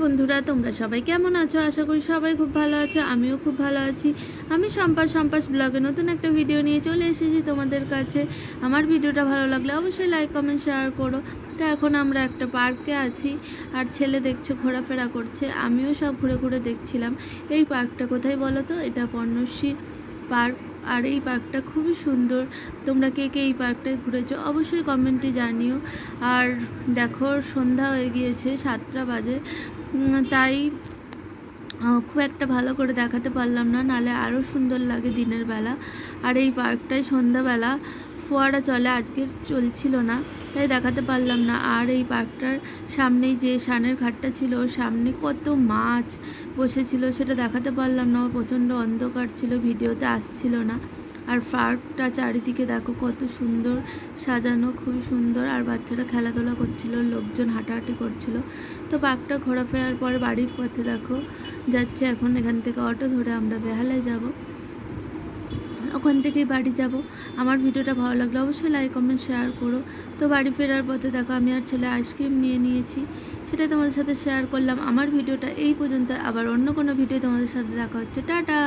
বন্ধুরা, তোমরা সবাই কেমন আছো? আশা করি সবাই খুব ভালো আছো। আমিও খুব ভালো আছি। আমি সম্পাস ব্লগে নতুন একটা ভিডিও নিয়ে চলে এসেছি তোমাদের কাছে। আমার ভিডিওটা ভালো লাগলে অবশ্যই লাইক কমেন্ট শেয়ার করো। তো এখন আমরা একটা পার্কে আছি, আর ছেলে দেখছে ঘোরাফেরা করছে, আমিও সব ঘুরে ঘুরে দেখছিলাম। এই পার্কটা কোথায় বলো তো? এটা পর্ণশ্রী পার্ক। আর এই পার্কটা খুবই সুন্দর। তোমরা কে কে এই পার্কটায় ঘুরেছো অবশ্যই কমেন্টে জানিও। আর দেখো, সন্ধ্যা হয়ে গিয়েছে, 7টা বাজে। তাই খুব একটা ভালো করে দেখাতে পারলাম না, নালে আরও সুন্দর লাগে দিনের বেলা। আর এই পার্কটায় সন্ধ্যাবেলা ফোয়ারা চলে, আজকে চলছিল না, তাই দেখাতে পারলাম না। আর এই পার্কটার সামনেই যে সানের ঘাটটা ছিল, ওর সামনে কত মাছ বসেছিল সেটা দেখাতে পারলাম না, প্রচণ্ড অন্ধকার ছিল, ভিডিওতে আসছিল না। আর পার্কটা চারিদিকে দেখো কত সুন্দর সাজানো, খুবই সুন্দর। আর বাচ্চারা খেলাধুলা করছিল, লোকজন হাঁটাহাঁটি করছিল। তো পার্কটা ঘোরাফেরার পর বাড়ির পথে দেখো যাচ্ছে, এখন এখান থেকে অটো ধরে আমরা বেহালায় যাব, ওখান থেকেই বাড়ি যাব। আমার ভিডিওটা ভালো লাগলে অবশ্যই লাইক কমেন্ট শেয়ার করো। তো বাড়ি ফেরার পথে দেখো আমি আর ছেলে আইসক্রিম নিয়ে নিয়েছি, সেটাই তোমাদের সাথে শেয়ার করলাম। আমার ভিডিওটা এই পর্যন্ত, আবার অন্য কোনো ভিডিও তোমাদের সাথে দেখা হচ্ছে। টাটা।